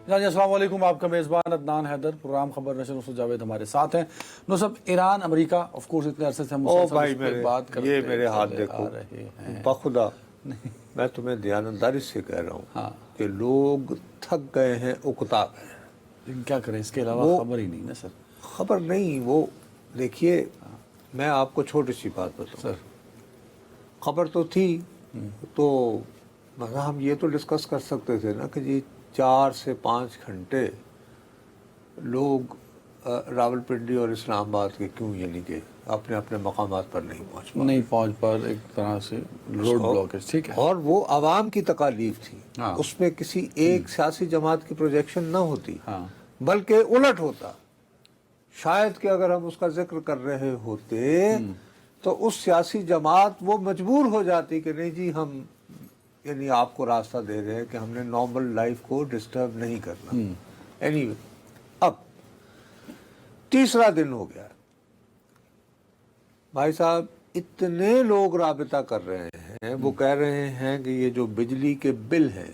جی السلام علیکم، آپ کا میزبان عدنان حیدر، پروگرام خبر نشر نصرت جاوید ہمارے ساتھ ہیں۔ صاحب ایران امریکہ آف کورس اتنے عرصے سے ہم مسلسل اس پہ بات کرتے یہ میرے ہاتھ دیکھو، آ رہے ہیں۔ بخدا میں تمہیں دیانتداری سے کہہ رہا ہوں کہ لوگ تھک گئے ہیں، اکتا گئے ہیں۔ لیکن کیا کریں، اس کے علاوہ خبر ہی نہیں نا سر۔ خبر نہیں، وہ دیکھیے میں آپ کو چھوٹی سی بات بتاؤں سر خبر تو تھی تو ہم یہ تو ڈسکس کر سکتے تھے نا کہ جی 4 سے 5 گھنٹے لوگ راول پنڈی اور اسلام آباد کے کیوں یعنی کہ اپنے اپنے مقامات پر نہیں پہنچ پر ایک طرح سے روڈ بلاکیج، ٹھیک ہے، اور وہ عوام کی تکالیف تھی، اس میں کسی ایک سیاسی جماعت کی پروجیکشن نہ ہوتی بلکہ الٹ ہوتا۔ شاید کہ اگر ہم اس کا ذکر کر رہے ہوتے تو اس سیاسی جماعت وہ مجبور ہو جاتی کہ نہیں جی ہم یعنی آپ کو راستہ دے رہے ہیں کہ ہم نے نارمل لائف کو ڈسٹرب نہیں کرنا۔ اینی اب تیسرا دن ہو گیا، بھائی صاحب اتنے لوگ رابطہ کر رہے ہیں، وہ کہہ رہے ہیں کہ یہ جو بجلی کے بل ہیں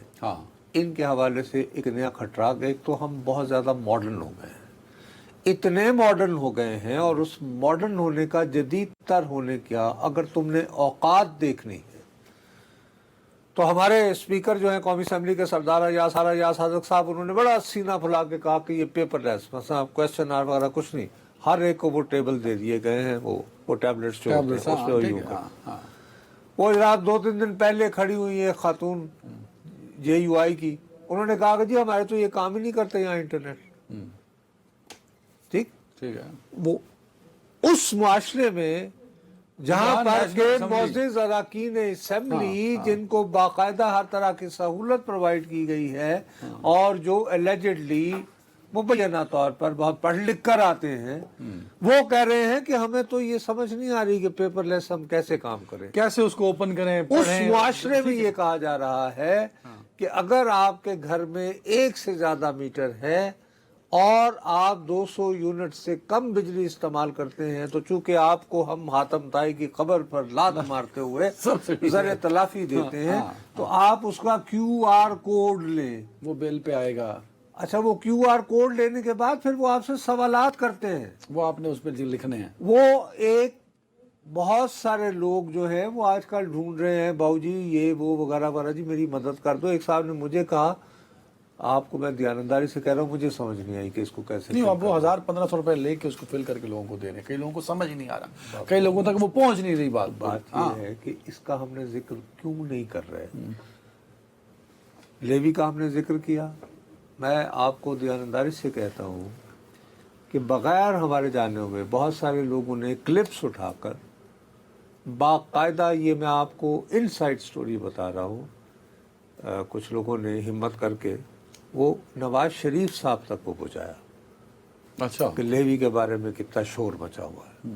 ان کے حوالے سے ایک نیا خطرہ، ایک تو ہم بہت زیادہ ماڈرن ہو گئے ہیں، اتنے ماڈرن ہو گئے ہیں، اور اس ماڈرن ہونے کا جدید تر ہونے کیا اگر تم نے اوقات دیکھنی ہے تو ہمارے اسپیکر جو ہیں قومی اسمبلی کے سردار ایاز حاذق صاحب، انہوں نے بڑا سینہ پھلا کے کہا کہ یہ پیپر لیس، مثلا کویسچن آر وغیرہ کچھ نہیں، ہر ایک کو وہ ٹیبل دے دیے گئے ہیں، وہ ٹیبلٹس جو ہوتے ہیں اس پہ وہی ہوگا۔ وہ رات 2-3 دن پہلے کھڑی ہوئی ہے خاتون جے یو آئی کی، انہوں نے کہا کہ جی ہمارے تو یہ کام ہی نہیں کرتے یہاں انٹرنیٹ، ٹھیک ہے۔ وہ اس معاشرے میں جہاں پر کہ معزز اراکین اسمبلی جن کو باقاعدہ ہر طرح کی سہولت پرووائڈ کی گئی ہے اور جو ایلیجڈلی مبینہ طور پر بہت پڑھ لکھ کر آتے ہیں، وہ کہہ رہے ہیں کہ ہمیں تو یہ سمجھ نہیں آ رہی کہ پیپر لیس ہم کیسے کام کریں، کیسے اس کو اوپن کریں، اس معاشرے میں یہ کہا جا رہا ہے کہ اگر آپ کے گھر میں 1 سے زیادہ میٹر ہے اور آپ 200 یونٹ سے کم بجلی استعمال کرتے ہیں تو چونکہ آپ کو ہم حاتم طائی کی قبر پر لات مارتے ہوئے زر تلافی دیتے ہیں تو آپ اس کا کیو آر کوڈ لیں، وہ بل پہ آئے گا۔ اچھا، وہ کیو آر کوڈ لینے کے بعد پھر وہ آپ سے سوالات کرتے ہیں، وہ آپ نے اس پہ لکھنے ہیں۔ وہ ایک بہت سارے لوگ جو ہیں وہ آج کل ڈھونڈ رہے ہیں باؤ جی یہ وہ وغیرہ وغیرہ، جی میری مدد کر دو۔ ایک صاحب نے مجھے کہا، آپ کو میں دیانتداری سے کہہ رہا ہوں، مجھے سمجھ نہیں آئی کہ اس کو کیسے نہیں، اب وہ 1500 روپے لے کے اس کو فل کر کے لوگوں کو دے رہے ہیں، کئی لوگوں کو سمجھ ہی نہیں آ رہا، کئی لوگوں تک وہ پہنچ نہیں رہی بات یہ ہے کہ اس کا ہم نے ذکر کیوں نہیں کر رہے۔ لیوی کا ہم نے ذکر کیا، میں آپ کو دیانتداری سے کہتا ہوں کہ بغیر ہمارے جانے ہوئے بہت سارے لوگوں نے کلپس اٹھا کر باقاعدہ، یہ میں آپ کو ان سائڈ سٹوری بتا رہا ہوں، کچھ لوگوں نے ہمت کر کے وہ نواز شریف صاحب تک کو پہنچایا، اچھا، کہ لیوی کے بارے میں کتنا شور مچا ہوا ہے،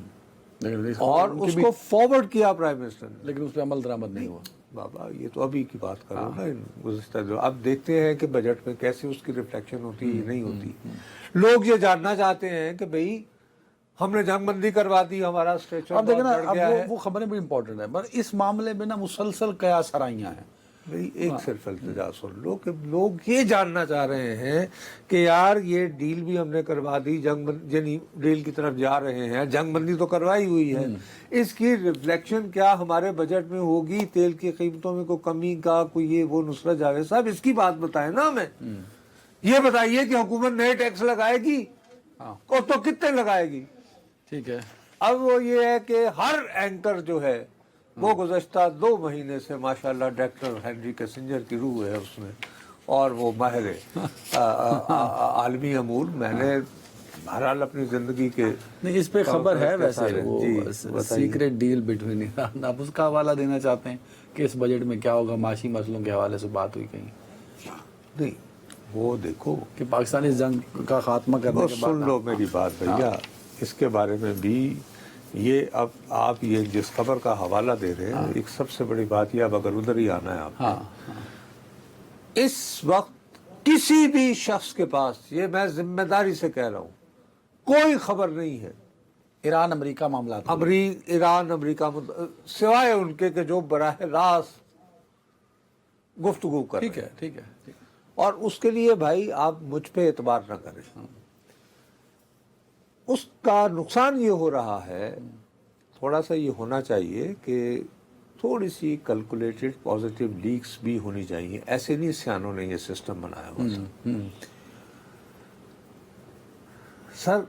لیکن اور اس کو فارورڈ کیا پرائم منسٹر نے، لیکن اس پہ عمل درآمد نہیں ہوا۔ بابا یہ تو ابھی کی بات کر رہا ہوں نا، گزشتہ جو اب دیکھتے ہیں کہ بجٹ میں کیسے اس کی ریفلیکشن ہوتی ہے نہیں ہوتی۔ لوگ یہ جاننا چاہتے ہیں کہ بھئی ہم نے جنگ بندی کروا دی، ہمارا اسٹریچر اب دیکھیں نا، بڑھ گیا ہے۔ وہ خبریں بھی امپورٹنٹ ہیں، پر اس معاملے میں نا مسلسل قیاس سرائیاں ہیں۔ بھئی ایک صرف التجا سن لو کہ لوگ یہ جاننا چاہ رہے ہیں کہ یار یہ ڈیل بھی ہم نے کروا دی، یعنی ڈیل کی طرف جا رہے ہیں، جنگ بندی تو کروائی ہوئی ہے، اس کی ریفلیکشن کیا ہمارے بجٹ میں ہوگی؟ تیل کی قیمتوں میں کوئی کمی کا کوئی یہ وہ؟ نصرت جاوید صاحب اس کی بات بتائیں نا ہمیں، یہ بتائیے کہ حکومت نئے ٹیکس لگائے گی اور تو کتنے لگائے گی؟ ٹھیک ہے، اب وہ یہ ہے کہ ہر اینکر جو ہے وہ گزشتہ 2 مہینے سے ماشاءاللہ ڈاکٹر ہینری کیسنجر کی روح ہے اس میں، اور وہ ماہر عالمی امور، میں نے بہرحال اپنی زندگی کے نہیں اس پہ خبر ہے ویسے، وہ سیکریٹ ڈیل بٹوین ایران، آپ اس کا حوالہ دینا چاہتے ہیں کہ اس بجٹ میں کیا ہوگا؟ معاشی مسئلوں کے حوالے سے بات ہوئی کہیں؟ نہیں وہ دیکھو کہ پاکستانی جنگ کا خاتمہ کرنے کے بعد، سن لو میری بات بھیا، اس کے بارے میں بھی یہ اب آپ یہ جس خبر کا حوالہ دے رہے ہیں، ایک سب سے بڑی بات یہ، اب اگر ادھر ہی آنا ہے آپ نے، اس وقت کسی بھی شخص کے پاس، یہ میں ذمہ داری سے کہہ رہا ہوں، کوئی خبر نہیں ہے ایران امریکہ معاملات، ایران امریکہ سوائے ان کے کہ جو براہ راست گفتگو کر رہے ہیں۔ ٹھیک ہے، اور اس کے لیے بھائی آپ مجھ پہ اعتبار نہ کریں. اس کا نقصان یہ ہو رہا ہے, تھوڑا سا یہ ہونا چاہیے کہ تھوڑی سی کیلکولیٹڈ پازیٹیو لیکس بھی ہونی چاہیے. ایسے نہیں سیانوں نے یہ سسٹم بنایا ہوا. سر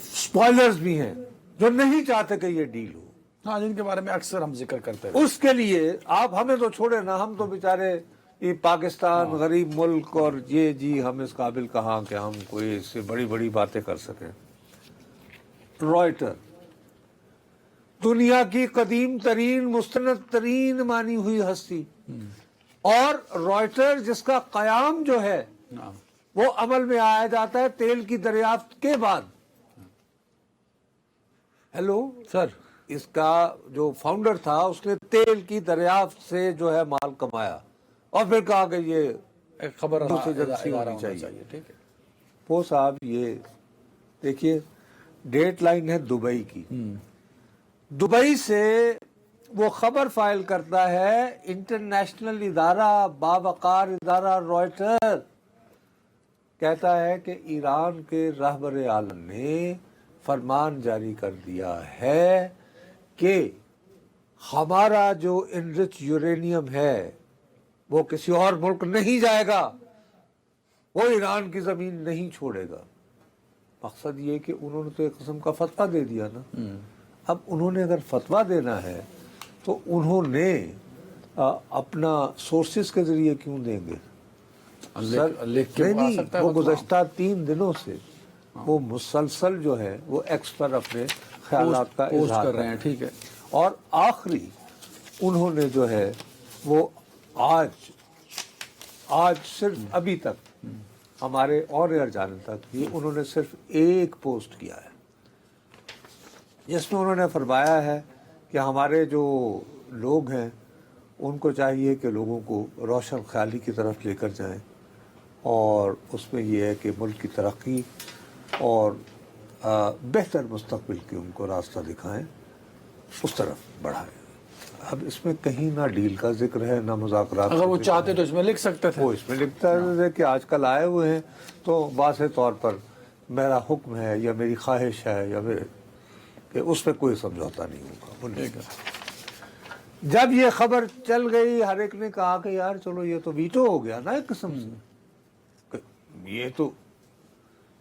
سپوائلرز بھی ہیں جو نہیں چاہتے کہ یہ ڈیل ہو. ہاں, جن کے بارے میں اکثر ہم ذکر کرتے ہیں. اس کے لیے آپ ہمیں تو چھوڑے نا, ہم تو بیچارے یہ پاکستان غریب ملک, اور یہ جی ہم اس قابل کہاں کہ ہم کوئی اس سے بڑی بڑی باتیں کر سکیں. رائٹر دنیا کی قدیم ترین مستند ترین مانی ہوئی ہستی, اور رائٹر جس کا قیام جو ہے وہ عمل میں آیا جاتا ہے تیل کی دریافت کے بعد. ہیلو سر, اس کا جو فاؤنڈر تھا اس نے تیل کی دریافت سے جو ہے مال کمایا, اور پھر کہا کہ یہ ایک خبر ایجنسی ہونی چاہیے. ٹھیک ہے. وہ صاحب یہ دیکھیے ڈیٹ لائن ہے دبئی کی. دبئی سے وہ خبر فائل کرتا ہے انٹرنیشنل ادارہ, باوقار ادارہ رائٹر, کہتا ہے کہ ایران کے رہبر عالم نے فرمان جاری کر دیا ہے کہ ہمارا جو انرچ یورینیم ہے وہ کسی اور ملک نہیں جائے گا, وہ ایران کی زمین نہیں چھوڑے گا. مقصد یہ کہ انہوں نے تو ایک قسم کا فتویٰ دے دیا نا. اب انہوں نے اگر فتویٰ دینا ہے تو انہوں نے اپنا سورسز کے ذریعے کیوں دیں گے؟ نہیں, وہ گزشتہ 3 دنوں سے وہ مسلسل جو ہے وہ ایکس پر اپنے خیالات کا اظہار کر رہے ہیں. ٹھیک ہے. اور آخری انہوں نے جو ہے وہ آج صرف ابھی تک ہمارے اور ایئر جانے تک یہ انہوں نے صرف ایک پوسٹ کیا ہے جس میں انہوں نے فرمایا ہے کہ ہمارے جو لوگ ہیں ان کو چاہیے کہ لوگوں کو روشن خیالی کی طرف لے کر جائیں, اور اس میں یہ ہے کہ ملک کی ترقی اور بہتر مستقبل کی ان کو راستہ دکھائیں, اس طرف بڑھائیں. اب اس میں کہیں نہ ڈیل کا ذکر ہے نہ مذاکرات. اگر وہ چاہتے تو اس میں لکھ سکتے تھے. وہ اس میں لکھتا ہے کہ آج کل آئے ہوئے ہیں تو واضح طور پر میرا حکم ہے یا میری خواہش ہے یا کہ اس پہ کوئی سمجھوتا نہیں ہوگا. جب یہ خبر چل گئی ہر ایک نے کہا کہ یار چلو یہ تو ویٹو ہو گیا نا ایک قسم سے, یہ تو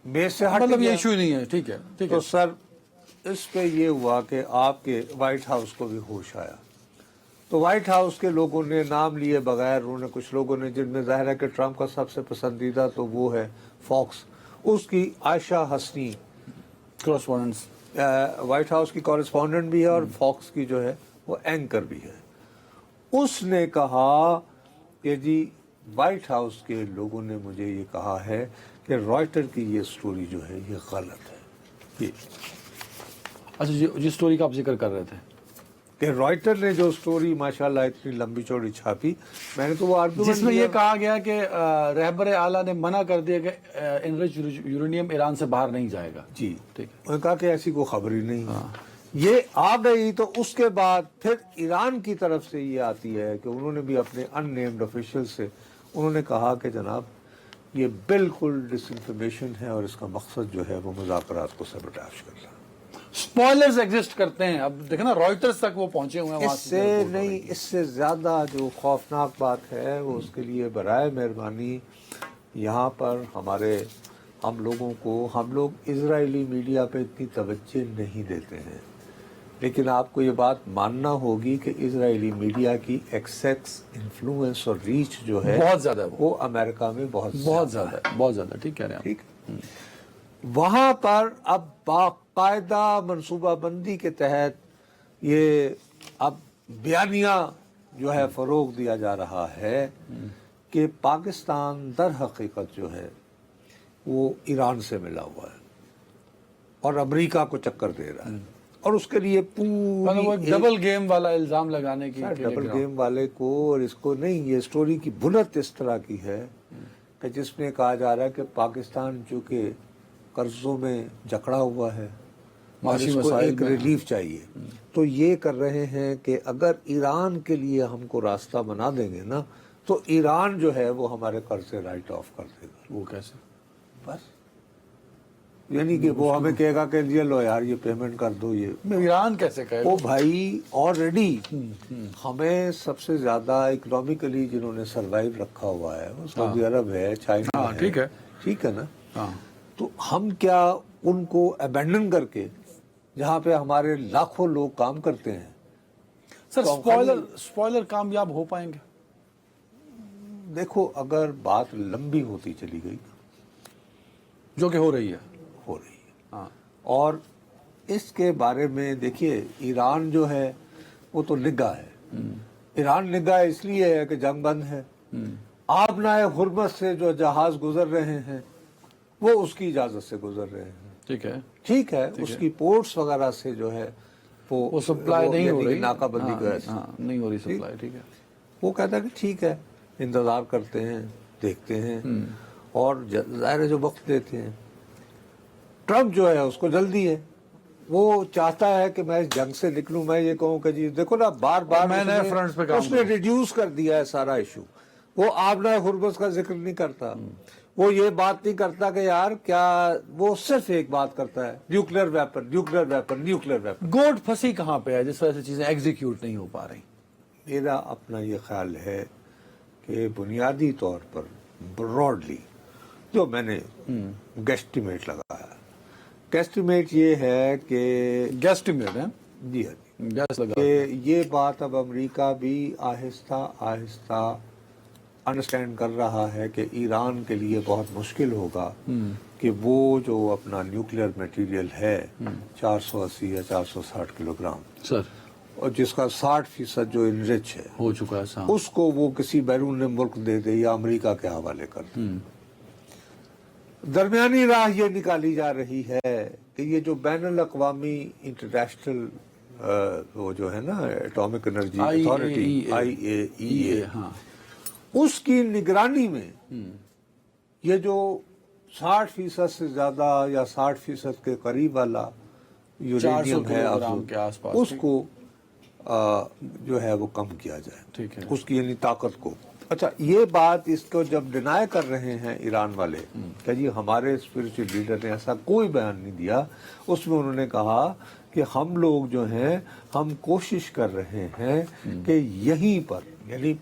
بیس سے ہٹ مطلب یہ گیا. ایشو نہیں ہے. ٹھیک ہے. تو سر اس پہ یہ ہوا کہ آپ کے وائٹ ہاؤس کو بھی ہوش آیا, تو وائٹ ہاؤس کے لوگوں نے نام لیے بغیر, انہوں نے کچھ لوگوں نے, جن میں ظاہر ہے کہ ٹرمپ کا سب سے پسندیدہ تو وہ ہے فاکس, اس کی عائشہ حسنی کورسپونڈنٹس وائٹ ہاؤس کی کورسپونڈنٹ بھی ہے اور فاکس کی جو ہے وہ اینکر بھی ہے. اس نے کہا کہ جی وائٹ ہاؤس کے لوگوں نے مجھے یہ کہا ہے کہ رائٹر کی یہ سٹوری جو ہے یہ غلط ہے. اچھا, جس سٹوری کا آپ ذکر کر رہے تھے کہ رائٹر نے جو سٹوری ماشاءاللہ اتنی لمبی چوڑی چھاپی, میں نے تو وہ جس میں یہ کہا گیا کہ رہبر اعلیٰ نے منع کر دیا کہ انرچ یورینیم ایران سے باہر نہیں جائے گا. جی ٹھیک ہے. انہوں نے کہا کہ ایسی کوئی خبر ہی نہیں. یہ آ گئی تو اس کے بعد پھر ایران کی طرف سے یہ آتی ہے کہ انہوں نے بھی اپنے ان نیمڈ آفیشل سے انہوں نے کہا کہ جناب یہ بالکل ڈس انفارمیشن ہے اور اس کا مقصد جو ہے وہ مذاکرات کو سیبوٹاژ کرنا. سپوائلرز ایگزسٹ کرتے ہیں. اب دیکھیں نا رائٹرز تک وہ پہنچے ہوئے ہیں. اس سے نہیں, اس سے زیادہ جو خوفناک بات ہے وہ اس کے لیے برائے مہربانی یہاں پر ہم لوگ اسرائیلی میڈیا پہ اتنی توجہ نہیں دیتے ہیں, لیکن آپ کو یہ بات ماننا ہوگی کہ اسرائیلی میڈیا کی ایکسیس انفلوئنس اور ریچ جو ہے بہت زیادہ ہے, وہ امریکہ میں بہت زیادہ. ٹھیک کہہ رہے ہیں. ٹھیک, وہاں پر اب باقاعدہ منصوبہ بندی کے تحت یہ اب بیانیہ جو ہے فروغ دیا جا رہا ہے کہ پاکستان در حقیقت جو ہے وہ ایران سے ملا ہوا ہے اور امریکہ کو چکر دے رہا ہے, اور اس کے لیے پوری ڈبل گیم والا الزام لگانے کی. ڈبل گیم والے کو, اور اس کو نہیں, یہ سٹوری کی بنیاد اس طرح کی ہے کہ جس میں کہا جا رہا ہے کہ پاکستان چونکہ قرضوں میں جکڑا ہوا ہے اور اس کو ایک ریلیف چاہیے, تو یہ کر رہے ہیں کہ اگر ایران کے لیے ہم کو راستہ بنا دیں گے نا تو ایران جو ہے وہ ہمارے قرض سے رائٹ آف کر دے گا. وہ کیسے؟ بس یعنی کہ وہ ہمیں کہے گا کہ یہ لو یار یہ پیمنٹ کر دو. یہ ایران کیسے کہے گا؟ وہ بھائی آلریڈی ہمیں سب سے زیادہ اکنامیکلی جنہوں نے سروائیو رکھا ہوا ہے وہ سعودی عرب ہے, چائنا ہے. ٹھیک ہے, ٹھیک ہے نا. ہاں, تو ہم کیا ان کو ابینڈن کر کے جہاں پہ ہمارے لاکھوں لوگ کام کرتے ہیں. سر سپوائلر کامیاب ہو پائیں گے؟ دیکھو اگر بات لمبی ہوتی چلی گئی, جو کہ ہو رہی ہے, ہاں, اور اس کے بارے میں دیکھیے ایران جو ہے وہ تو نگاہ ہے. ایران نگاہ اس لیے ہے کہ جنگ بند ہے. آبنائے حرمت سے جو جہاز گزر رہے ہیں وہ اس کی اجازت سے گزر رہے ہیں. ٹھیک ہے, اس کی پورٹس وغیرہ سے جو ہے وہ سپلائی نہیں ہو رہی, ناکہ بندی کا نہیں ہو رہی سپلائی. ٹھیک ہے, وہ کہتا ہے کہ ٹھیک ہے انتظار کرتے ہیں, دیکھتے ہیں, اور ظاہر ہے جو وقت دیتے ہیں. ٹرمپ جو ہے اس کو جلدی ہے, وہ چاہتا ہے کہ میں اس جنگ سے نکلوں. میں یہ کہوں کہ جی دیکھو نا بار بار میں نے فرنٹس پہ کام اس نے ریڈیوس کر دیا ہے سارا ایشو. وہ آبنائے حرمت کا ذکر نہیں کرتا, وہ یہ بات نہیں کرتا کہ یار کیا, وہ صرف ایک بات کرتا ہے nuclear weapon, nuclear weapon, nuclear weapon. گوٹ پھنسی کہاں پہ ہے جس وجہ سے چیزیں ایگزیکیوٹ نہیں ہو پا رہی؟ میرا اپنا یہ خیال ہے کہ بنیادی طور پر براڈلی جو میں نے گیسٹیمیٹ لگایا, گیسٹیمیٹ یہ ہے کہ گیسٹیمیٹ ہے جی ہاں کہ یہ بات اب امریکہ بھی آہستہ آہستہ انڈرسٹینڈ کر رہا ہے کہ ایران کے لیے بہت مشکل ہوگا کہ وہ جو اپنا نیوکلیر میٹیریل ہے 480 یا 460 کلو گرام سر, اور جس کا 60% جو انرچ ہے ہو چکا ہے, اس کو وہ کسی بیرون ملک دے دے یا امریکہ کے حوالے کر دے. درمیانی راہ یہ نکالی جا رہی ہے کہ یہ جو بین الاقوامی انٹرنیشنل وہ جو ہے نا ایٹامک انرجی اتھارٹی IAEA, اس کی نگرانی میں یہ جو 60% سے زیادہ یا 60% کے قریب والا یورینیم ہے اس کو جو ہے وہ کم کیا جائے, اس کی یعنی طاقت کو. اچھا, یہ بات اس کو جب ڈینائی کر رہے ہیں ایران والے کہ جی ہمارے اسپرچل لیڈر نے ایسا کوئی بیان نہیں دیا, اس میں انہوں نے کہا کہ ہم لوگ جو ہیں ہم کوشش کر رہے ہیں کہ یہیں پر یعنی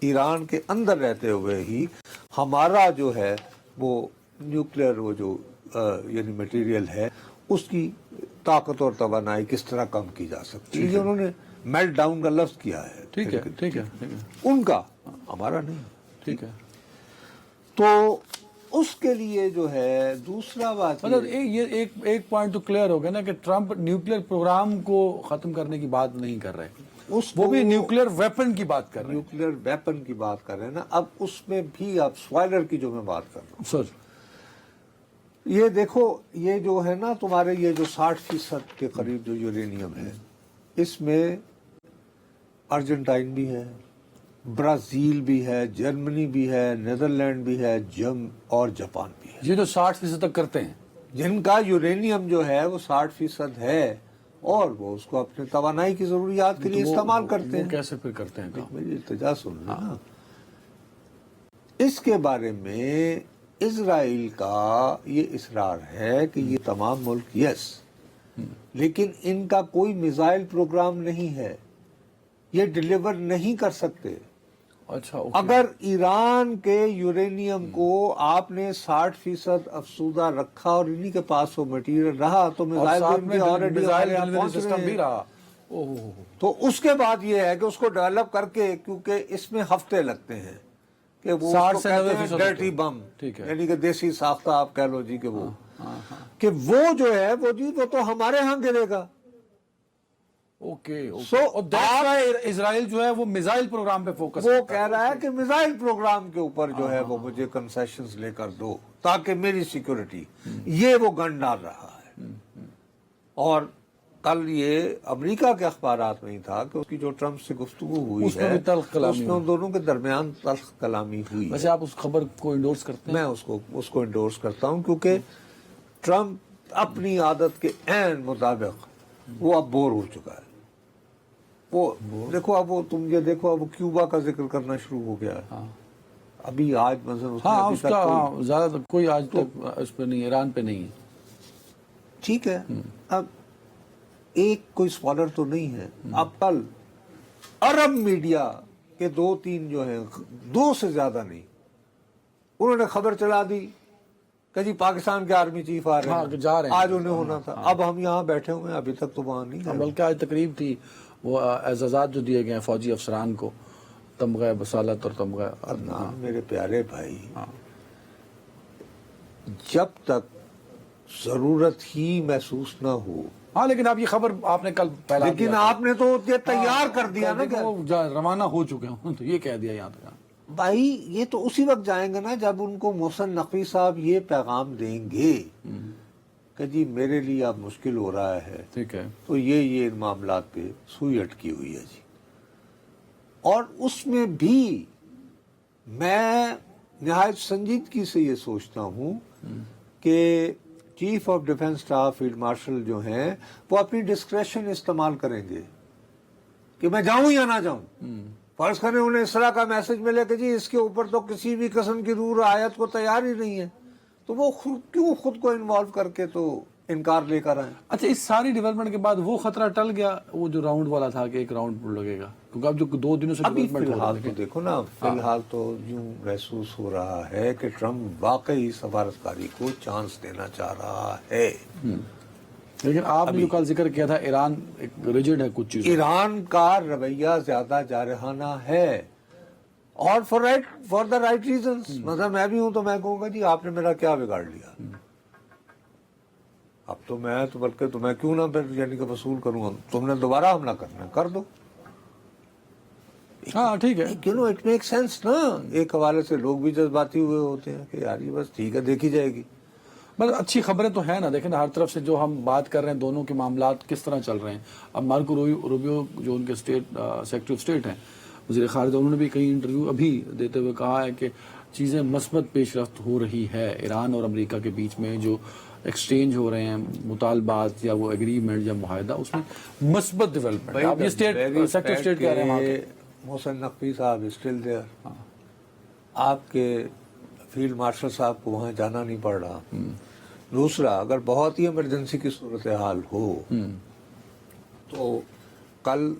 ایران کے اندر رہتے ہوئے ہی ہمارا جو ہے وہ نیوکلیر وہ جو یعنی میٹیریل ہے اس کی طاقت اور توانائی کس طرح کم کی جا سکتی ہے. یہ انہوں نے میلٹ ڈاؤن کا لفظ کیا ہے. ٹھیک ہے, ان کا, ہمارا نہیں. ٹھیک ہے, تو اس کے لیے جو ہے دوسرا بات مطلب یہ ایک پوائنٹ تو کلیئر ہو گیا نا کہ ٹرمپ نیوکلیر پروگرام کو ختم کرنے کی بات نہیں کر رہے, وہ بھی نیوکلیر ویپن کی بات کر رہے ہیں. نیوکلیر ویپن کی بات کر رہے ہیں نا. اب اس میں بھی اب سپوائلر کی جو میں بات کر رہا ہوں سر, یہ دیکھو یہ جو ہے نا تمہارے یہ جو 60% کے قریب جو یورینیم ہے اس میں ارجنٹائن بھی ہے, برازیل بھی ہے, جرمنی بھی ہے, نیدرلینڈ بھی ہے, اور جاپان بھی ہے. یہ جو 60% تک کرتے ہیں جن کا یورینیم جو ہے وہ 60% ہے اور وہ اس کو اپنے توانائی کی ضروریات کے لیے استعمال کرتے ہیں. وہ کیسے پھر کرتے ہیں کام؟ میری التجا سن نا. اس کے بارے میں اسرائیل کا یہ اصرار ہے کہ یہ تمام ملک یس, لیکن ان کا کوئی میزائل پروگرام نہیں ہے, یہ ڈیلیور نہیں کر سکتے. اچھا, اگر ایران کے یورینیم کو آپ نے 60% افسودہ رکھا اور انہی کے پاس وہ مٹیریل رہا تو تو اس کے بعد یہ ہے کہ اس کو ڈیولپ کر کے, کیونکہ اس میں ہفتے لگتے ہیں کہ وہ ڈرٹی بم یعنی کہ دیسی ساختہ آپ کہہ لو جی کہ وہ کہ وہ جو ہے وہ جی وہ تو ہمارے ہاں گرے گا. اسرائیل جو ہے وہ میزائل پروگرام پہ فوکس, وہ کہہ رہا ہے کہ میزائل پروگرام کے اوپر جو ہے وہ مجھے کنسیشنز لے کر دو تاکہ میری سیکورٹی, یہ وہ گن ڈال رہا ہے. اور کل یہ امریکہ کے اخبارات میں ہی تھا کہ اس کی جو ٹرمپ سے گفتگو ہوئی ہے اس میں ان دونوں کے درمیان تلخ کلامی ہوئی. ویسے آپ اس خبر کو انڈورس کرتے ہیں؟ میں اس کو انڈورس کرتا ہوں کیونکہ ٹرمپ اپنی عادت کے عین مطابق وہ اب بور ہو چکا ہے. وہ دیکھو اب وہ تم یہ دیکھو اب کیوبا کا ذکر کرنا شروع ہو گیا ہے. ابھی آج مثلا اس کا زیادہ کوئی آج تک اس پہ نہیں، ایران پہ نہیں ہے. ٹھیک ہے. اب ایک کوئی اسکالر تو نہیں ہے. اب کل عرب میڈیا کے 2-3 جو ہیں، 2 سے زیادہ نہیں، انہوں نے خبر چلا دی کہ جی پاکستان کے آرمی چیف آ رہے ہیں، آج انہیں ہونا تھا. اب ہم یہاں بیٹھے ہوئے ہیں، ابھی تک تو وہاں نہیں گئے. بلکہ آج تقریب تھی، وہ اعزازات جو دیے گئے ہیں فوجی افسران کو، تمغہ بصالت اور تمغہ. میرے پیارے بھائی، جب تک ضرورت ہی محسوس نہ ہو. لیکن آپ یہ خبر آپ نے کل پہلا، لیکن آپ نے تو یہ تیار کر دیا نا کہ وہ روانہ ہو چکے ہوں، تو یہ کہہ دیا یہاں تک. بھائی یہ تو اسی وقت جائیں گے نا جب ان کو محسن نقوی صاحب یہ پیغام دیں گے کہ جی میرے لیے اب مشکل ہو رہا ہے، ٹھیک ہے، تو یہ ان معاملات پہ سوئی اٹکی ہوئی ہے جی. اور اس میں بھی میں نہایت سنجیدگی سے یہ سوچتا ہوں کہ chief of defence staff field marshal جو ہیں وہ اپنی ڈسکریشن استعمال کریں گے کہ میں جاؤں یا نہ جاؤں. فرض کریں انہیں اس طرح کا میسج ملے کہ جی اس کے اوپر تو کسی بھی قسم کی روح رعایت کو تیار ہی نہیں ہے، تو وہ خود کو انوالو کر کے تو انکار لے کر آئیں. اچھا، اس ساری ڈیولپمنٹ کے بعد وہ خطرہ ٹل گیا، وہ جو راؤنڈ والا تھا کہ ایک راؤنڈ لگے گا؟ کیونکہ اب جو 2 دنوں سے ابھی فی الحال تو دیکھو نا، فی الحال تو یوں محسوس ہو رہا ہے کہ ٹرمپ واقعی سفارتکاری کو چانس دینا چاہ رہا ہے. لیکن آپ نے جو کل ذکر کیا تھا، ایران ایک ریجڈ ہے کچھ چیز. ایران کا رویہ زیادہ جارحانہ ہے، اور فار دا رائٹ ریزنز. مثلا میں بھی ہوں تو میں کہوں گا جی آپ نے میرا کیا بگاڑ لیا، اب تو میں تو بلکہ تو میں کیوں نہ پھر یعنی کہ وصول کروں، تم نے دوبارہ حملہ کرنا ہے کر دو. ٹھیک ہے، اٹ میک سینس نا. ایک حوالے سے لوگ بھی جذباتی ہوئے ہوتے ہیں کہ یار یہ بس ٹھیک ہے دیکھی جائے گی. مگر اچھی خبریں تو ہیں نا، دیکھیں نا ہر طرف سے جو ہم بات کر رہے ہیں، دونوں کے معاملات کس طرح چل رہے ہیں. اب مارکو روبیو جو ان کے سیکریٹری آف اسٹیٹ ہیں، وزیر خارجہ، انہوں نے بھی کئی انٹرویو ابھی دیتے ہوئے کہا ہے کہ چیزیں مثبت پیش رفت ہو رہی ہے ایران اور امریکہ کے بیچ میں. جو ایکسچینج ہو رہے ہیں مطالبات یا وہ ایگریمنٹ یا معاہدہ، اس میں مثبت ڈیولپمنٹ. اب یہ سیکریٹری آف اسٹیٹ کہہ رہے ہیں محسن نقوی صاحب اسٹل دیئر. آپ کے فیلڈ مارشل صاحب کو وہاں جانا نہیں پڑ رہا. دوسرا، اگر بہت ہی ایمرجنسی کی صورتحال ہو تو کل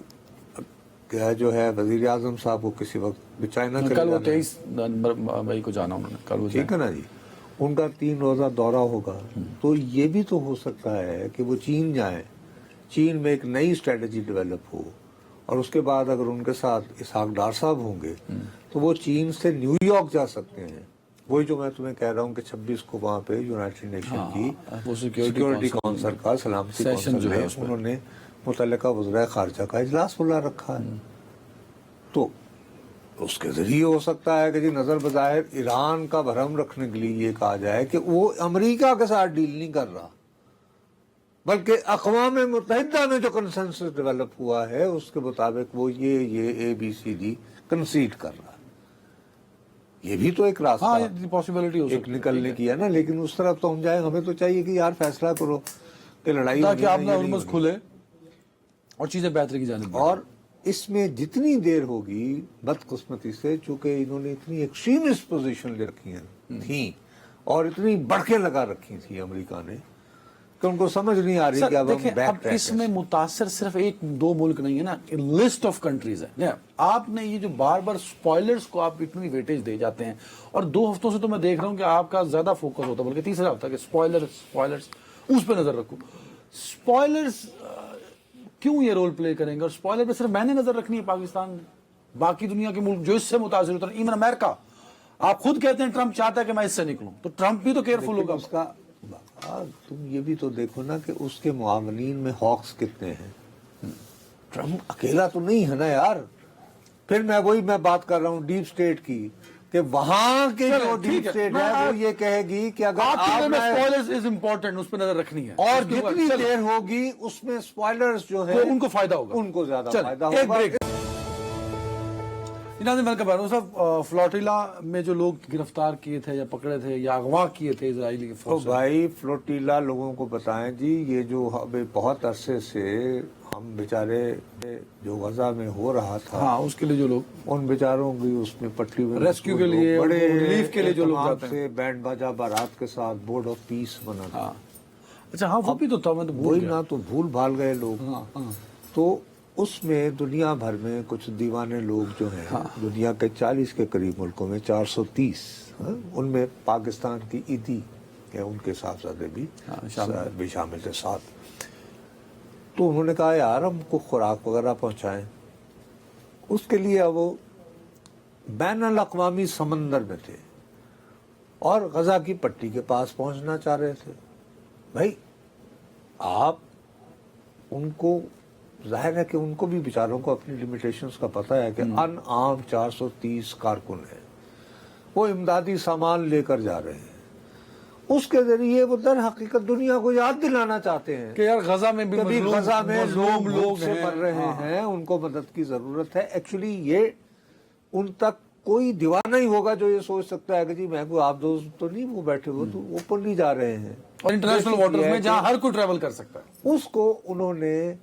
کیا جو ہے وزیر اعظم صاحب کو کسی وقت چائنا چلے کل وہ جانا ہے. 23 مئی کو جانا انہوں نے، کل وہ ٹھیک ہے نا جی. ان کا 3 روزہ دورہ ہوگا، تو یہ بھی تو ہو سکتا ہے کہ وہ چین جائیں، چین میں ایک نئی اسٹریٹجی ڈیولپ ہو، اور اس کے بعد اگر ان کے ساتھ اسحاق ڈار صاحب ہوں گے تو وہ چین سے نیو یارک جا سکتے ہیں. وہی جو میں تمہیں کہہ رہا ہوں کہ 26 کو وہاں پہ یونائٹڈ نیشن کی سیکیورٹی کونسل کا سلامتی کونسل میں انہوں نے متعلقہ وزرائے خارجہ کا اجلاس بلا رکھا ہے. تو اس کے ذریعے ہو سکتا ہے کہ جی نظر بظاہر ایران کا بھرم رکھنے کے لیے یہ کہا جائے کہ وہ امریکہ کے ساتھ ڈیل نہیں کر رہا، بلکہ اقوام متحدہ میں جو کنسنسس ڈیولپ ہوا ہے اس کے مطابق وہ یہ ABCD کنسیڈ کر رہا. یہ بھی تو ایک راستہ پاسبلٹی ہو ایک نکلنے کی ہے نا. لیکن اس طرف تو ہم جائیں، ہمیں تو چاہیے کہ یار فیصلہ کرو کہ لڑائی تاکہ آپ نے ہرمز کھلے اور چیزیں بہتری کی جانب. اور اس میں جتنی دیر ہوگی، بدقسمتی سے چونکہ انہوں نے اتنی ایکسٹریمسٹ پوزیشن لے رکھی تھیں اور اتنی بڑکیں لگا رکھی تھی امریکہ نے کہ ان کو سمجھ نہیں آ رہی کہ اب ہم بیک ٹریک. اس میں متاثر صرف 1-2 ملک نہیں ہے نا، لسٹ آف کنٹریز ہے. آپ نے یہ جو بار بار سپوائلرز کو آپ اتنی ویٹیج دے جاتے ہیں، اور 2 ہفتوں سے تو میں دیکھ رہا ہوں کہ آپ کا زیادہ فوکس ہوتا ہے، بلکہ تیسرا ہفتہ کہ سپوائلرز اس پہ نظر رکھو. سپوائلرز کیوں یہ رول پلے کریں گے؟ اور سپوائلر پہ صرف میں نے نظر رکھنی ہے پاکستان نے؟ باقی دنیا کے ملک جو اس سے متاثر ہوتے ہیں، ایون امریکہ، آپ خود کہتے ہیں ٹرمپ چاہتا ہے کہ میں اس سے نکلوں، تو ٹرمپ بھی تو کیئرفل ہوگا. اس کا تم یہ بھی تو دیکھو نا کہ اس کے معاونین میں ہاکس کتنے ہیں. ٹرمپ اکیلا تو نہیں ہے نا یار. پھر میں بات کر رہا ہوں ڈیپ سٹیٹ کی، کہ وہاں کے جو ڈیپ سٹیٹ ہے وہ یہ کہے گی کہ اگر امپورٹنٹ اس پہ نظر رکھنی ہے، اور جتنی دیر ہوگی اس میں سپوائلرز جو ہے ان کو فائدہ ہوگا، ان کو زیادہ فائدہ ہوگا. فلوٹیلا میں جو لوگ گرفتار کیے تھے یا پکڑے تھے یا اغوا کیے تھے اسرائیلی تو بھائی فلوٹیلا لوگوں کو بتائیں جی، یہ جو بہت عرصے سے ہم بیچارے جو غزہ میں ہو رہا تھا ہاں اس کے لیے جو لوگ ان بیچاروں کی اس میں پٹری میں ریسکیو کے لیے بڑے ریلیف کے لیے جو لوگ اہتمام جاتے ہیں. سے بینڈ باجا بارات کے ساتھ بورڈ آف پیس بنا تھا. اچھا ہاں وہ بھی تو تھا, میں تو بھول وہی گیا. نہ تو بھول بھال گئے لوگ. تو اس میں دنیا بھر میں کچھ دیوانے لوگ جو ہیں دنیا کے 40 کے قریب ملکوں میں 430 ان میں پاکستان کی عیدی ان کے صاحبزادے بھی شامل تھے ساتھ. تو انہوں نے کہا یار ہم کو خوراک وغیرہ پہنچائیں. اس کے لیے وہ بین الاقوامی سمندر میں تھے اور غزہ کی پٹی کے پاس پہنچنا چاہ رہے تھے. بھائی آپ ان کو ظاہر ہے کہ ان کو بھی بیچاروں کو اپنی لیمیٹیشنز کا پتہ ہے کہ ان عام 430 کارکن ہیں, وہ امدادی سامان لے کر جا رہے ہیں. اس کے ذریعے وہ در حقیقت دنیا کو یاد دلانا چاہتے ہیں کہ یار غزہ میں بھی غزہ میں لوگ سے ہیں, مر رہے ہیں, ان کو مدد کی ضرورت ہے. ایکچولی یہ ان تک کوئی دیوانہ ہی ہوگا جو یہ سوچ سکتا ہے کہ جی میں کوئی آپ دوست تو نہیں وہ بیٹھے ہوئے تو اوپنلی جا رہے ہیں اور انٹرنیشنل واٹرز میں جہاں ہر کوئی ٹریول کر سکتا ہے. اس کو انہوں نے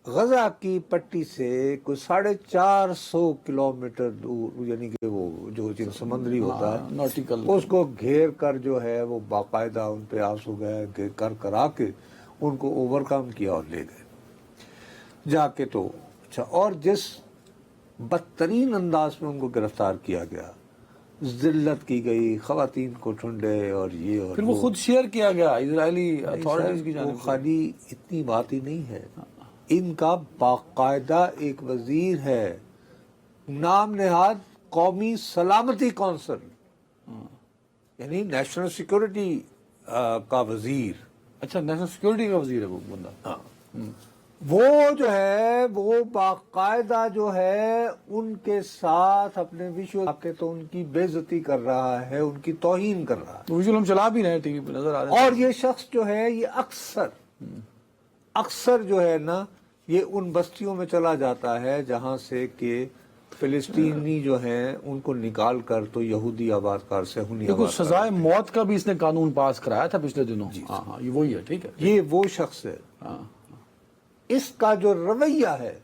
غزہ کی پٹی سے کوئی 450 کلومیٹر دور, یعنی کہ وہ جو سمندری ہوتا ہے ناٹیکل, اس کو گھیر کر جو ہے وہ باقاعدہ ان پہ آنسو گئے گھیر کرا کے ان کو اوور کم کیا اور لے گئے جا کے. تو اچھا, اور جس بدترین انداز میں ان کو گرفتار کیا گیا, ذلت کی گئی, خواتین کو ٹھنڈے اور یہ اور پھر وہ خود شیئر کیا گیا اسرائیلی اتھارٹیز کی جانب سے. خالی اتنی بات ہی نہیں ہے, ان کا باقاعدہ ایک وزیر ہے, نام نہاد قومی سلامتی کونسل, یعنی نیشنل سیکورٹی کا وزیر. اچھا نیشنل سیکورٹی کا وزیر ہے وہ بندہ. وہ جو ہے وہ باقاعدہ جو ہے ان کے ساتھ اپنے ویژول آپ کے تو ان کی بے عزتی کر رہا ہے, ان کی توہین کر رہا ہے. ویژول ہم چلا بھی رہے ہیں ٹی وی پہ نظر آ رہے ہیں. اور یہ شخص جو ہے یہ اکثر جو ہے نا یہ ان بستیوں میں چلا جاتا ہے جہاں سے کہ فلسطینی جو ہیں ان کو نکال کر تو یہودی آبادکار صہیونی دیکھو آبادکار. سزائے موت کا بھی اس نے قانون پاس کرایا تھا پچھلے دنوں. ہاں یہ وہی ہے, ٹھیک ہے. یہ وہ شخص ہے. اس کا جو رویہ ہے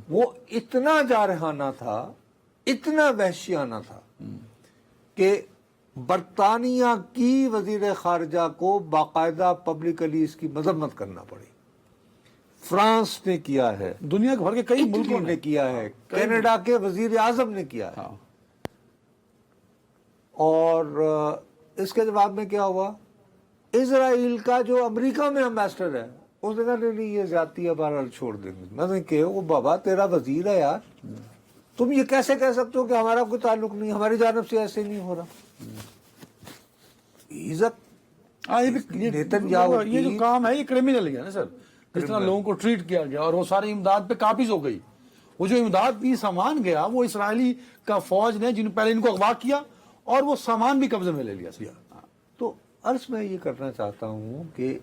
وہ اتنا جارحانہ تھا, اتنا وحشیانہ تھا کہ برطانیہ کی وزیر خارجہ کو باقاعدہ پبلکلی اس کی مذمت کرنا پڑی. فرانس نے کیا ہے, دنیا بھر کے کئی ملکوں نے کیا ہے, کینیڈا کے وزیر اعظم نے کیا ہے. اور اس کے جواب میں کیا ہوا, اسرائیل کا جو امریکہ میں امبیسڈر ہے اس نے کہا نہیں یہ زیادتی ہے, بہرحال چھوڑ دیں گے. میں نے کہا وہ بابا تیرا وزیر ہے یار, تم یہ کیسے کہہ سکتے ہو کہ ہمارا کوئی تعلق نہیں, ہماری جانب سے ایسے نہیں ہو رہا. یہ جو کام ہے یہ کرمنل ہے نا سر, جس طرح لوگوں کو ٹریٹ کیا گیا اور وہ ساری امداد پہ قابض ہو گئی. وہ جو امداد بھی سامان گیا وہ اسرائیلی کا فوج نے جن پہلے ان کو اغوا کیا اور وہ سامان بھی قبضے میں لے لیا. تو عرض میں یہ کرنا چاہتا ہوں کہ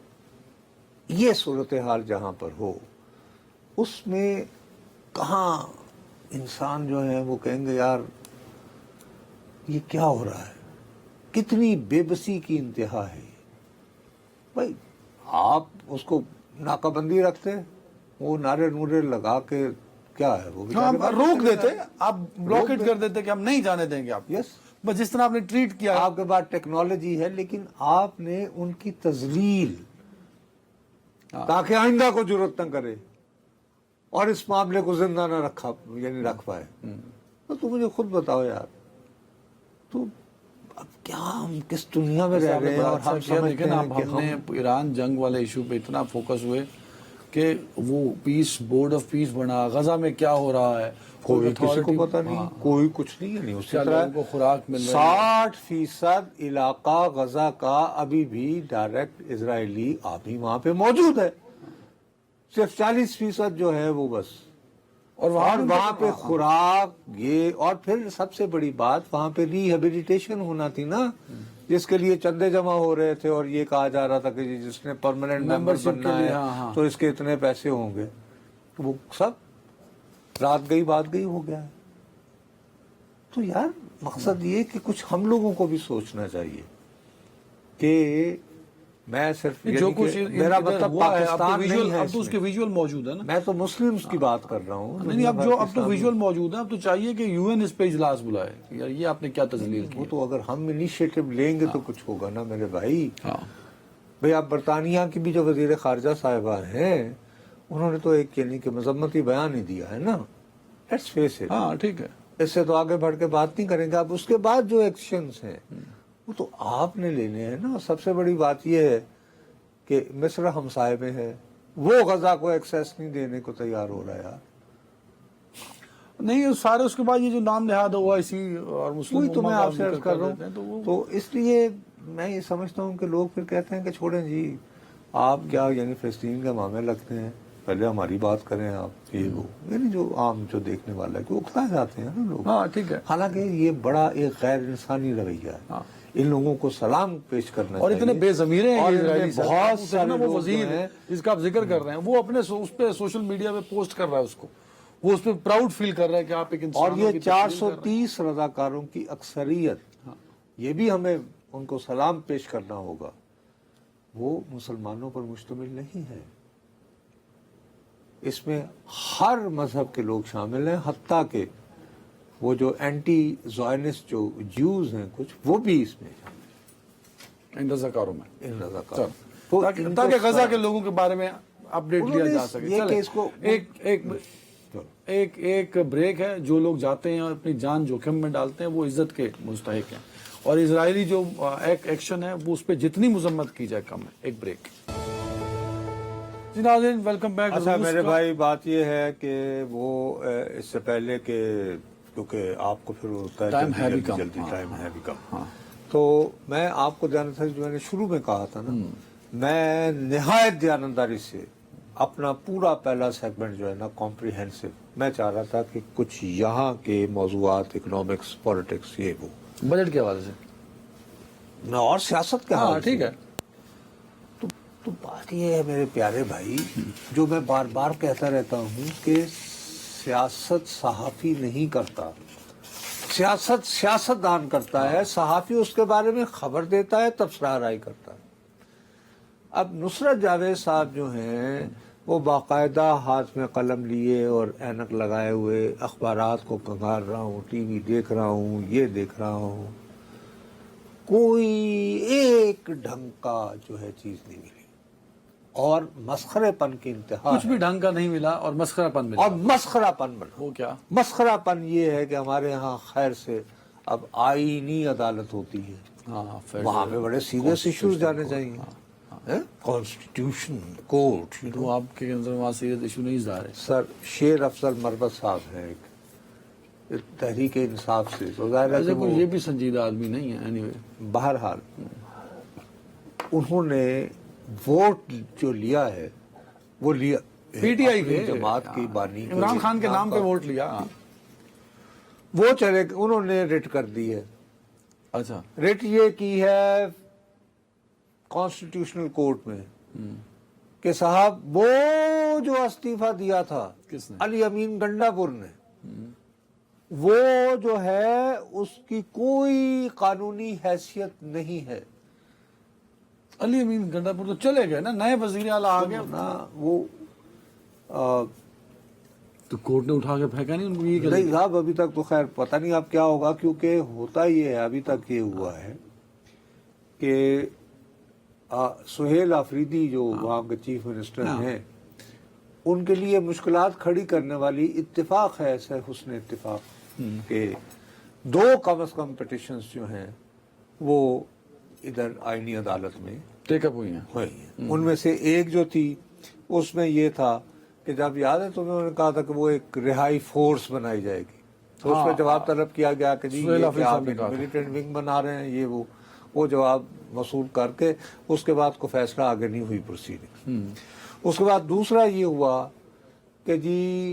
یہ صورتحال جہاں پر ہو اس میں کہاں انسان جو ہے وہ کہیں گے یار یہ کیا ہو رہا ہے, کتنی بے بسی کی انتہا ہے. بھائی آپ اس کو ناکہ بندی رکھتے, وہ نعرے نورے لگا کے کیا ہے وہ روک دیتے, آپ بلاکیٹ کر دیتے کہ ہم نہیں جانے دیں گے آپ. یس, بس جس طرح آپ نے ٹریٹ کیا, آپ کے پاس ٹیکنالوجی ہے لیکن آپ نے ان کی تذلیل تاکہ آئندہ کو جرات نہ کرے اور اس معاملے کو زندہ نہ رکھا یعنی رکھ پائے. تو مجھے خود بتاؤ یار, تو اب کیا ہم کس دنیا میں رہ رہے ہیں. اور ہم سمجھتے ہیں کہ ہم نے ایران جنگ والے ایشو پہ اتنا فوکس ہوئے کہ وہ پیس بورڈ آف پیس بنا, غزہ میں کیا ہو رہا ہے کوئی کسی کو پتہ نہیں, کوئی کچھ نہیں. یعنی اسی طرح کو خوراک مل رہی ہے, 60% علاقہ غزہ کا ابھی بھی ڈائریکٹ اسرائیلی آرمی وہاں پہ موجود ہے, صرف 40% جو ہے وہ بس. اور وہاں پہ خوراک یہ, اور پھر سب سے بڑی بات وہاں پہ ریہیبلیٹیشن ہونا تھی نا, جس کے لیے چندے جمع ہو رہے تھے اور یہ کہا جا رہا تھا کہ جس نے پرماننٹ ممبر بننا ہے تو اس کے اتنے پیسے ہوں گے. وہ سب رات گئی بات گئی ہو گیا ہے. تو یار مقصد یہ کہ کچھ ہم لوگوں کو بھی سوچنا چاہیے کہ میں صرف جو کچھ میرا مطلب پاکستان نہیں ہے، اب تو اس کے ویژول موجود ہے نا. میں تو مسلمز کی بات کر رہا ہوں. نہیں اب تو ویژول موجود ہے. اب تو چاہیے کہ یو این اس پہ اجلاس بلائے. یار یہ آپ نے کیا تذلیل کی. وہ تو اگر ہم انیشیٹو لیں گے تو کچھ ہوگا نا میرے بھائی. بھئی آپ برطانیہ کی بھی جو وزیر خارجہ صاحبہ ہیں انہوں نے تو ایک یعنی کہ مذمتی بیان ہی دیا ہے نا. Let's face it. ہاں ٹھیک ہے. اس سے تو آگے بڑھ کے بات نہیں کریں گے. اب اس کے بعد جو ایکشنز ہیں وہ تو آپ نے لینے ہیں نا. سب سے بڑی بات یہ ہے کہ مصر ہمسائے میں ہے, وہ غزہ کو ایکسیس نہیں دینے کو تیار ہو رہا ہے یار. نہیں سارے اس کے بعد یہ جو نام نہاد او آئی سی اور مسلم وہی تو میں آپ سے عرض کر رہا ہیں ہوں. تو اس لیے میں یہ سمجھتا ہوں کہ لوگ پھر کہتے ہیں کہ چھوڑیں جی آپ کیا یعنی فلسطین کا معاملہ لگتے ہیں, پہلے ہماری بات کریں آپ. یہ وہ یعنی جو عام جو دیکھنے والا ہے کہ اکتا جاتے ہیں نا لوگ. ہاں ٹھیک ہے. حالانکہ یہ بڑا ایک غیر انسانی رویہ ہے. ان لوگوں کو سلام پیش کرنا اور اتنے بے ضمیر ہیں بہت سارے وہ وزیر ہیں جس کا آپ ذکر کر رہے ہیں, وہ اپنے اس پہ سوشل میڈیا پہ پوسٹ کر رہا ہے اس کو, وہ اس پہ پراؤڈ فیل کر رہا ہے کہ آپ ایک انسان. اور یہ 430 رضاکاروں کی اکثریت, یہ بھی ہمیں ان کو سلام پیش کرنا ہوگا, وہ مسلمانوں پر مشتمل نہیں ہے. اس میں ہر مذہب کے لوگ شامل ہیں, حتیٰ کہ وہ جو اینٹی زائنسٹ جو جیوز ہیں کچھ, وہ بھی اس میں شامل ہیں ان رضاکاروں میں. ان رضاکاروں تاکہ غزہ کے لوگوں کے بارے میں اپڈیٹ لیا جا سکے. ایک بریک ہے. جو لوگ جاتے ہیں اور اپنی جان جوخم میں ڈالتے ہیں وہ عزت کے مستحق ہیں, اور اسرائیلی جو ایکشن ہے وہ اس پہ جتنی مذمت کی جائے کم ہے. ایک بریک. جی ناظرین ویلکم بیک. اچھا میرے بھائی بات یہ ہے کہ وہ اس سے پہلے کہ کیونکہ آپ کو پھر ہوتا ہے جلدی ٹائم ہے بھی کم, تو میں آپ کو دیانت جو میں نے شروع میں کہا تھا نا, میں نہایت دیانتداری سے اپنا پورا پہلا سیگمنٹ جو ہے نا کمپریہنسو, میں چاہ رہا تھا کہ کچھ یہاں کے موضوعات اکنامکس پولیٹکس یہ وہ بجٹ کے حوالے سے میں اور سیاست کے حوالے سے. ٹھیک ہے. تو بات یہ ہے میرے پیارے بھائی, جو میں بار بار کہتا رہتا ہوں کہ سیاست صحافی نہیں کرتا, سیاست سیاستدان کرتا ہے. صحافی اس کے بارے میں خبر دیتا ہے, تبصرہ رائے کرتا ہے. اب نصرت جاوید صاحب جو ہیں وہ باقاعدہ ہاتھ میں قلم لیے اور اینک لگائے ہوئے اخبارات کو کنگار رہا ہوں, ٹی وی دیکھ رہا ہوں, یہ دیکھ رہا ہوں, کوئی ایک ڈھنگ کا جو ہے چیز نہیں ملی, اور مسخرے پن کی انتہا. کچھ بھی ڈھنگ کا نہیں ملا اور مسخرہ پن ملا. اور مسخرہ پن بنا. وہ کیا مسخرہ پن یہ ہے کہ ہمارے ہاں خیر سے اب آئینی عدالت ہوتی ہے, وہاں پہ بڑے سیریس ایشوز جانے چاہیے. کانسٹیٹیوشن کورٹ, تو آپ کے اندر وہاں سیریس ایشو نہیں ظاہر ہے. سر شیر افضل مربت صاحب ہیں ایک تحریک انصاف سے, تو ظاہر ہے کہ یہ بھی سنجیدہ آدمی نہیں ہے. اینی وے بہرحال انہوں نے ووٹ جو لیا ہے وہ لیا پی ٹی آئی کے جماعت کی بانی, عمران خان کے نام پہ ووٹ لیا. وہ چلے انہوں نے ریٹ کر دی ہے. اچھا ریٹ یہ کی ہے کانسٹیٹیوشنل کورٹ میں کہ صاحب وہ جو استعفیٰ دیا تھا کس نے؟ علی امین گنڈا پور نے, وہ جو ہے اس کی کوئی قانونی حیثیت نہیں ہے. علی امین گنڈا پور تو چلے گئے نا, نئے وزیر اعلیٰ آ گئے نا. وہ تو کورٹ نے اٹھا کے پھینکا نہیں ان کو. نہیں صاحب ابھی تک تو خیر پتہ نہیں اب کیا ہوگا, کیونکہ ہوتا یہ ہے ابھی تک یہ ہوا ہے کہ سہیل آفریدی جو وہاں کے چیف منسٹر ہیں, ان کے لیے مشکلات کھڑی کرنے والی اتفاق ہے ایسا حسن اتفاق کہ 2 کم از کم پٹیشنز جو ہیں وہ ادھر آئینی عدالت میں ٹیک اپ ہوئی ہیں. ان میں سے ایک جو تھی اس میں یہ تھا کہ جب یاد ہے تو انہوں نے کہا تھا کہ وہ ایک رہائی فورس بنائی جائے گی, تو اس پہ جواب طلب کیا گیا کہ جی آپ ملیٹنٹ ونگ بنا رہے ہیں, یہ وہ جواب وصول کر کے اس کے بعد کو فیصلہ آگے نہیں ہوئی پروسیڈنگ. اس کے بعد دوسرا یہ ہوا کہ جی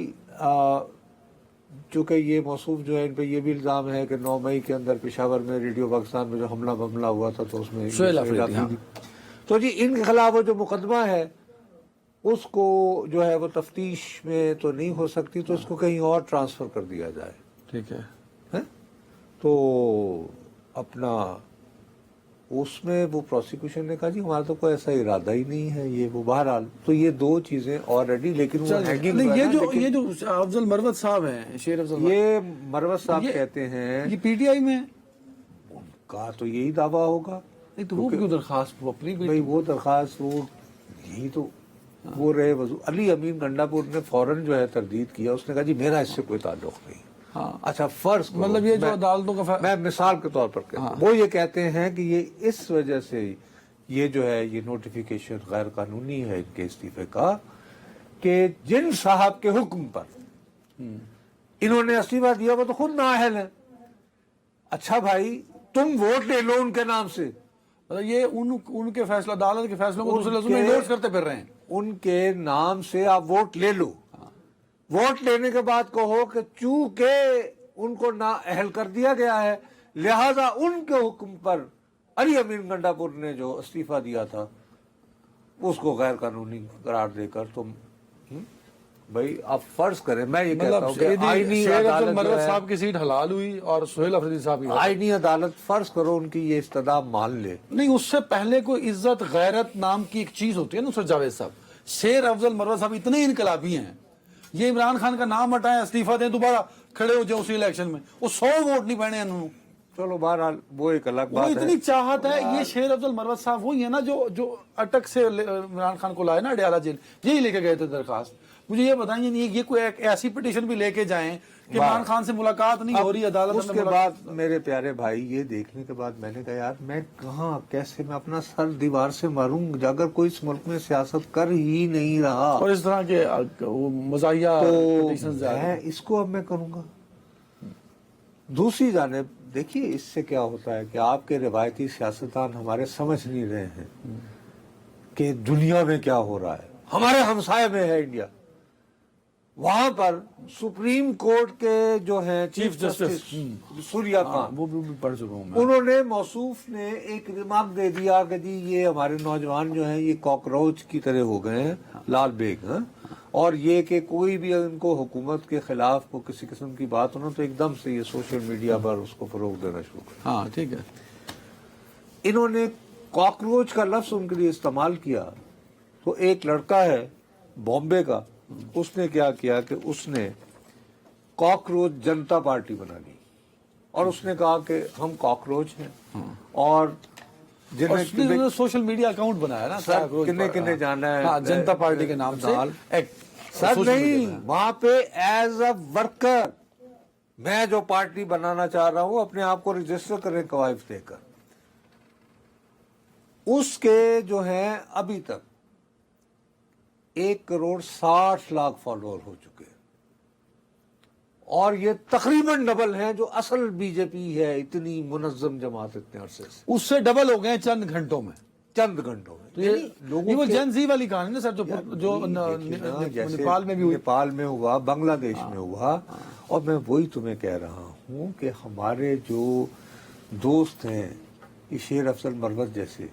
چونکہ یہ موصوف جو ہے ان پہ یہ بھی الزام ہے کہ 9 مئی کے اندر پشاور میں ریڈیو پاکستان میں جو حملہ ہوا تھا تو اس میں تو جی ان کے خلاف وہ جو مقدمہ ہے اس کو جو ہے وہ تفتیش میں تو نہیں ہو سکتی, تو اس کو کہیں اور ٹرانسفر کر دیا جائے. ٹھیک ہے. تو اپنا اس میں وہ پروسیکیوشن نے کہا جی ہمارا تو کوئی ایسا ارادہ ہی نہیں ہے یہ وہ. بہرحال تو یہ دو چیزیں آلریڈی، لیکن وہ hanging نہیں، ہوا ہے نا. یہ جو افضل مروت صاحب ہیں، شیر افضل یہ مروت صاحب کہتے ہیں یہ پی ٹی آئی میں ان کا تو یہی دعویٰ ہوگا. نہیں تو وہ کیوں درخواست، وہ اپنی بھائی وہ درخواست وہ یہی تو وہ رہے وضو. علی امین گنڈاپور نے فوراً جو ہے تردید کیا، اس نے کہا جی میرا اس سے کوئی تعلق نہیں. ہاں اچھا فرض کرو، مطلب یہ جو عدالتوں کا میں مثال کے طور پر کہتا ہوں، وہ یہ کہتے ہیں کہ یہ اس وجہ سے یہ جو ہے یہ نوٹیفیکیشن غیر قانونی ہے ان کے استعفے کا، کہ جن صاحب کے حکم پر انہوں نے استعفیٰ دیا وہ تو خود نااہل ہیں. اچھا بھائی تم ووٹ لے لو ان کے نام سے. مطلب یہ ان کے فیصلہ، عدالت کے فیصلوں کو دوسرے لفظوں میں انڈورس کرتے پھر رہے ہیں. ان کے نام سے آپ ووٹ لے لو. ووٹ لینے کے بعد کہو کہ چونکہ ان کو نااہل کر دیا گیا ہے لہذا ان کے حکم پر علی امین گنڈاپور نے جو استعفیٰ دیا تھا اس کو غیر قانونی قرار دے کر تم بھائی آپ فرض کریں. میں یہ کہتا ہوں کہ آئینی عدالت مروت صاحب کی سیٹ حلال ہوئی اور سہیل افریدی صاحب آئینی عدالت فرض کرو ان کی یہ استدعا مان لے. نہیں، اس سے پہلے کوئی عزت غیرت نام کی ایک چیز ہوتی ہے نا سر جاوید صاحب. شیر افضل مروت صاحب اتنے انقلابی ہیں، یہ عمران خان کا نام ہٹائیں، استعفیٰ دیں، دوبارہ کھڑے ہو جائیں اسی الیکشن میں، وہ 100 ووٹ نہیں پڑے انہوں. چلو بہرحال وہ ایک الگ وہ بات ہے. اتنی چاہت ہے. یہ شیر افضل مروت صاحب وہی ہے نا جو اٹک سے عمران خان کو لائے نا اڈیالہ جیل، یہی لے کے گئے تھے درخواست. مجھے یہ بتائیں یہ کوئی ایسی پٹیشن بھی لے کے جائیں کہ عمران خان سے ملاقات نہیں ہو رہی عدالت. اس کے بعد میرے پیارے بھائی یہ دیکھنے کے بعد میں نے کہا یار میں کہاں کیسے میں اپنا سر دیوار سے ماروں اگر کوئی اس ملک میں سیاست کر ہی نہیں رہا اور اس طرح کے مزاحیہ تو میں اس کو اب میں کروں گا. دوسری جانب دیکھیے اس سے کیا ہوتا ہے کہ آپ کے روایتی سیاستدان ہمارے سمجھ نہیں رہے ہیں کہ دنیا میں کیا ہو رہا ہے. ہمارے ہمسائے میں ہے انڈیا، وہاں پر سپریم کورٹ کے جو ہیں چیف جسٹس سوریا خان، وہ بھی پڑھ چکا ہوں میں، انہوں نے موصوف نے ایک ریمارک دے دیا کہ جی یہ ہمارے نوجوان جو ہیں یہ کاکروچ کی طرح ہو گئے ہیں لال بیگ. اور یہ کہ کوئی بھی ان کو حکومت کے خلاف کو کسی قسم کی بات ہونا تو ایک دم سے یہ سوشل میڈیا پر اس کو فروغ دینا شروع کر. ہاں ٹھیک ہے. انہوں نے کاکروچ کا لفظ ان کے لیے استعمال کیا تو ایک لڑکا ہے بامبے کا، اس نے کیا کیا کہ اس نے کاکروچ جنتا پارٹی بنا لی اور اس نے کہا کہ ہم کاکروچ ہیں. اور جنہیں سوشل میڈیا اکاؤنٹ بنایا نا کنے جانا ہے جنتا پارٹی کے نام سے. سر نہیں، وہاں پہ ایز اے ورکر میں جو پارٹی بنانا چاہ رہا ہوں اپنے آپ کو رجسٹر کریں قوائف دے کر. اس کے جو ہیں ابھی تک 1,60,00,000 فالوور ہو چکے اور یہ تقریباً ڈبل ہیں جو اصل بی جے پی ہے. اتنی منظم جماعت اتنے عرصے سے اس سے ڈبل ہو گئے چند گھنٹوں میں. تو یہ وہ جن زی والی کہانی نا سر جو نیپال میں بھی ہوئی، نیپال میں ہوا، بنگلہ دیش میں ہوا. اور میں وہی تمہیں کہہ رہا ہوں کہ ہمارے جو دوست ہیں یہ شیر افضل مروت جیسے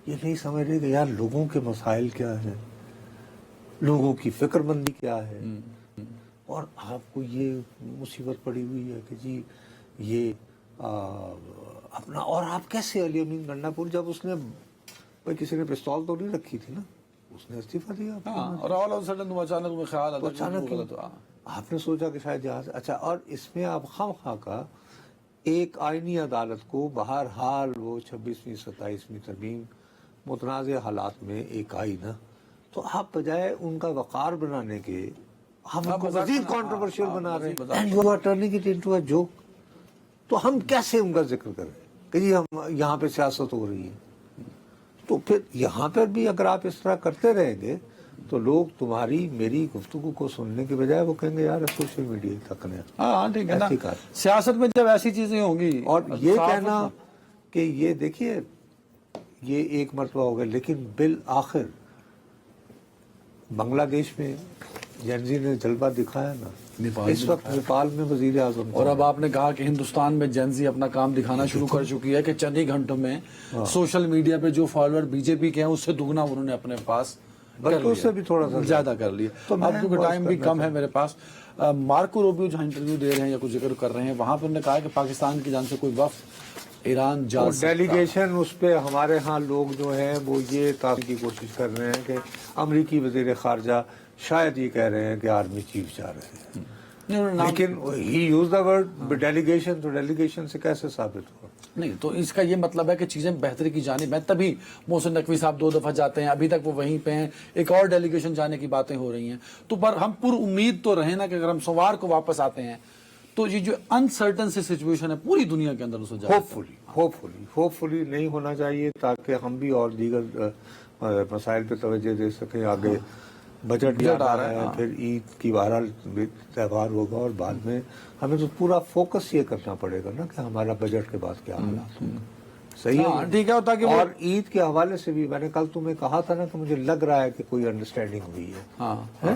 یہ نہیں سمجھ رہے کہ یار لوگوں کے مسائل کیا ہیں، لوگوں کی فکر مندی کیا ہے. اور آپ کو یہ مصیبت پڑی ہوئی ہے کہ جی یہ اپنا، اور آپ کیسے علی امین گنڈاپور جب اس نے کسی نے پستول تو نہیں رکھی تھی نا، اس نے استعفیٰ دیا اور آل آف سڈن اچانک میں خیال آتا اچانک آپ نے سوچا کہ شاید جہاز. اچھا اور اس میں آپ خواہ کا ایک آئینی عدالت کو بہرحال وہ 26ویں 27ویں ترمیم متنازع حالات میں ایک آئی نا، تو آپ بجائے ان کا وقار بنانے کے آپ ان کو مزید کنٹروورشل بنا رہے ہیں. And you are turning it into a joke. تو ہم کیسے ان کا ذکر کریں کہ جی ہم یہاں پہ سیاست ہو رہی ہے. تو پھر یہاں پر بھی اگر آپ اس طرح کرتے رہیں گے تو لوگ تمہاری میری گفتگو کو سننے کے بجائے وہ کہیں گے یار سوشل میڈیا تک نے. ہاں ٹھیک ہے نا، سیاست میں جب ایسی چیزیں ہوں گی. اور یہ کہنا کہ یہ دیکھیے یہ ایک مرتبہ ہو گیا، لیکن بالآخر بنگلہ دیش میں جنزی نے جلوہ دکھایا نا، اس وقت نیپال میں وزیر اعظم. اور اب آپ نے کہا کہ ہندوستان میں جنزی اپنا کام دکھانا شروع کر چکی ہے کہ چند ہی گھنٹوں میں سوشل میڈیا پہ جو فالوور بی جے پی کے ہیں اس سے دگنا انہوں نے اپنے پاس اس سے بھی تھوڑا سا زیادہ کر لیا. اب کیونکہ ٹائم بھی کم ہے میرے پاس، مارکو روبیو جہاں انٹرویو دے رہے ہیں یا کچھ ذکر کر رہے ہیں وہاں پہ انہوں نے کہا کہ پاکستان کی جانب سے کوئی وفد ایران جا سکتا. ڈیلیگیشن اس پہ ہمارے ہاں لوگ جو ہیں وہ یہ تاکہ کی کوشش کر رہے ہیں کہ امریکی وزیر خارجہ شاید یہ کہہ رہے ہیں کہ آرمی چیف جا رہے ہیں, لیکن ہی یوز دا ورڈ ڈیلیگیشن, تو ڈیلیگیشن سے کیسے ثابت ہوا؟ نہیں تو اس کا یہ مطلب ہے کہ چیزیں بہتری کی جانب ہیں, تبھی محسن نقوی صاحب 2 دفعہ جاتے ہیں, ابھی تک وہ وہیں پہ ہیں, ایک اور ڈیلیگیشن جانے کی باتیں ہو رہی ہیں. تو پر ہم پر امید تو رہے نا کہ اگر ہم سوار کو واپس آتے ہیں تو یہ جو انسرٹن سی سچویشن ہے پوری دنیا کے اندر اسے ہوپ فلی نہیں ہونا چاہیے, تاکہ ہم بھی اور دیگر مسائل پہ توجہ دے سکیں. آگے بجٹ آ رہا ہے, پھر عید کی بہرحال تہوار ہوگا, اور بعد میں ہمیں تو پورا فوکس یہ کرنا پڑے گا نا کہ ہمارا بجٹ کے بعد کیا حالات ہوگا. صحیح ہے, ٹھیک ہے. تاکہ اور عید کے حوالے سے بھی میں نے کل تمہیں کہا تھا نا کہ مجھے لگ رہا ہے کہ کوئی انڈرسٹینڈنگ ہوئی ہے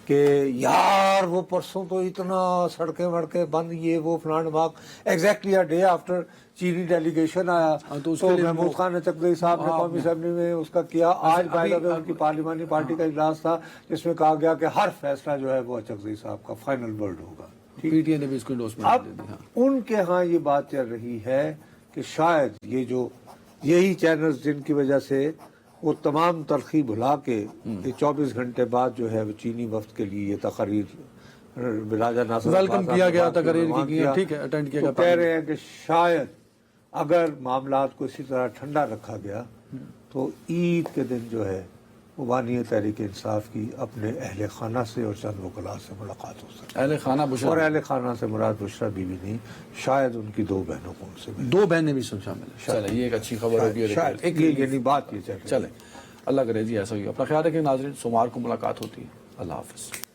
کہ یار وہ پرسوں تو اتنا سڑکیں وڑکیں بند, یہ وہ فلان باغ, ایگزیکٹلی اے ڈے آفٹر چینی ڈیلیگیشن آیا تو محمود خان چکدئی صاحب نے قومی اسمبلی میں اس کا کیا. آج بائی دا وے ان کی پارلیمانی پارٹی کا اجلاس تھا جس میں کہا گیا کہ ہر فیصلہ جو ہے وہ چکدئی صاحب کا فائنل ورڈ ہوگا. پی ٹی اے نے بھی اس کو انڈورسمنٹ اب دے دی. ان کے ہاں یہ بات چل رہی ہے کہ شاید یہ جو یہی چینلز جن کی وجہ سے وہ تمام تلخی بھلا کے 24 گھنٹے بعد جو ہے وہ چینی وفد کے لیے یہ تقریر راجہ ناصر ویلکم کیا گیا, تقریر کی گئی, ٹھیک ہے, اٹینڈ کیا گیا. کہہ رہے ہیں کہ شاید اگر معاملات کو اسی طرح ٹھنڈا رکھا گیا تو عید کے دن جو ہے وہ بانی تحریک انصاف کی اپنے اہل خانہ سے اور چند وکلاء سے ملاقات ہو سکتی. اہل خانہ بشرا, اور اہل خانہ سے مراد بشرا بیوی نہیں, شاید ان کی 2 بہنوں کو ان سے 2 بہنیں بھی شامل ہیں. چلے یہ ایک اچھی خبر ہوگی. ایک یعنی بات یہ چلے, اللہ کرے جی ایسا ہی. اپنا خیال رکھیں ناظرین, سوموار کو ملاقات ہوتی ہے. اللہ حافظ.